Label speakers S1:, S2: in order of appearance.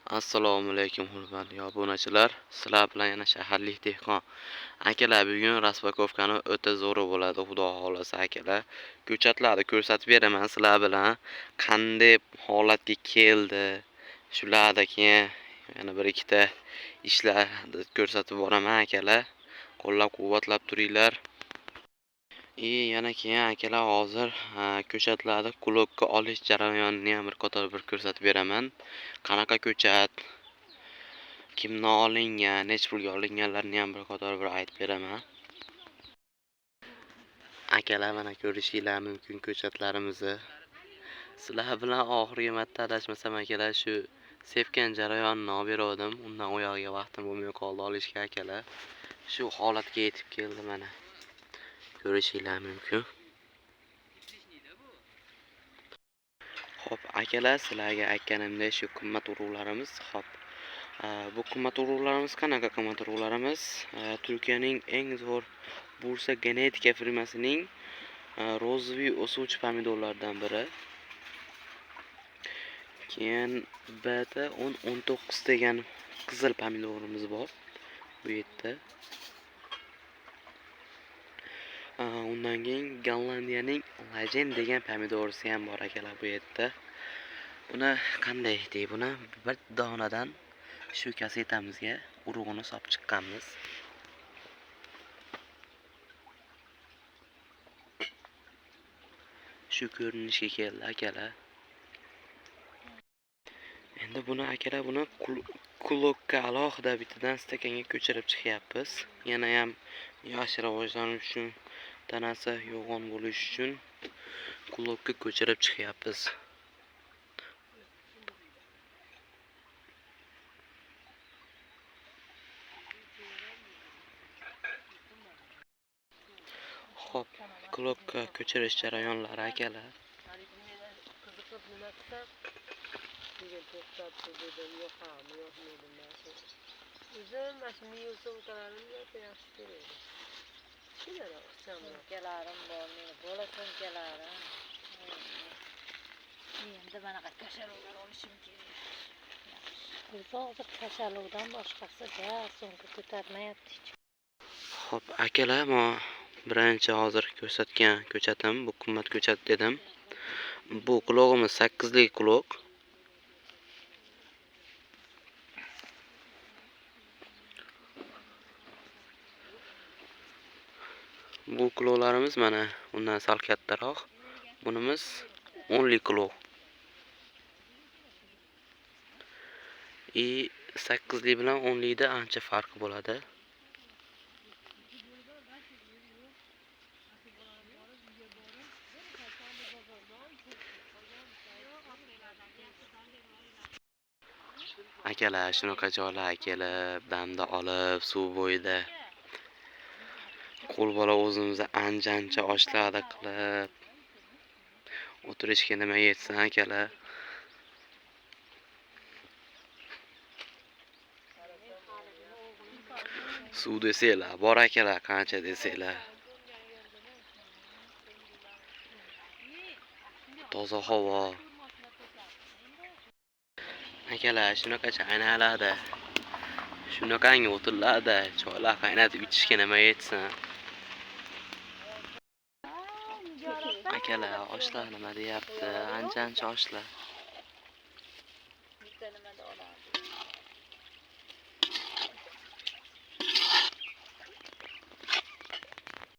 S1: Assalomu alaykum hurmatli obunachilar. Sizlar bilan yana shaharlik dehqon. Akalar, bugun raspakovkani o'ta zo'ri bo'ladi, xudo xolasa akalar. Ko'chatlarni ko'rsatib beraman sizlar bilan. Qanday holatga keldi. Shularda keyin yana bir ikkita ishlarni ko'rsatib boraman akalar. Qo'llab-quvvatlab turinglar. Yana keyin akalar hozir ko'chatlarni klubga olish jarayonini ham bir qator bir ko'rsatib beraman. Qanaqa ko'chat, kimdan olingan, necha pulga olinganlarini ham bir qator bir aytib beraman. Akalar, mana ko'rishinglar mumkin ko'chatlarimizni. Sizlar bilan oxirgi marta adashmasam akalar shu sepgan jarayonini olib berdim. Undan u yoqqa vaqtim bo'lmay qoldi olishga akalar. Shu holatga yetib keldi mana. Ko'rishinglar mumkin. Xo'p, akalar, sizlarga aytganimdek shu qimmat urug'larimiz. Xo'p, bu qimmat urug'larimiz qanaqa qimmat urug'larimiz? Turkiyaning eng zo'r Bursa genetika firmasining rozviy o'suvchi pomidorlardan biri. Keyin BT 1019 degan qizil pomidorimiz bor bu yerda. Undan keyin Gollandiyaning Legend degan pomidorisi ham bor akalar bu yerda. Buni qanday deydi? Buni bir donadan shu kasetamizga urug'ini solib chiqqanmiz. Shu ko'rinishga keldi akalar. Endi buni akalar kulokka alohida bittadan stakanga ko'chirib chiqyapmiz. Yana ham yaxshi rivojlanish uchun, tanasi yo'g'on bo'lish uchun kulokka ko'chirib chiqyapmiz. Xo'p, kulokka ko'chirish jarayonlari akalar.
S2: Üzüm başımı yusuf kalanım yok ya sürüyor. Şöyle akşam kelarim bolmaydı. Bolasın kelarim.
S3: Endi bana kaşarlar oluşum kerak.
S2: Biz hozir kaşarlıkdan boshqasi da so'ngga ko'tarmayapti.
S1: Xo'p, akalar, birinchi hozir ko'rsatgan ko'chatim, bu qimmat ko'chat dedim. Bu qulog'imiz 8 lik quloq. Bu quloqlarimiz mana undan sal kattaroq. Bunimiz 10 lik quloq. 8 lik bilan 10 likda ancha farqi bo'ladi. Akalar, shunaqa joylar kelib, damda olib, suv bo'yida qo'l bola o'zimizni ancha oshlarda qilib o'tirishga nima yetsin akalar. Suv desanglar, bor akalar, qancha desanglar. Toza havo. Akalar, shunaqa chaynaladi. Shunaqangi o'tirlarda choylar qaynatib ichishga nima yetsin. Akalar, oshlar nima deyapti? Ancha oshlar.
S3: Bitta nimada oladi.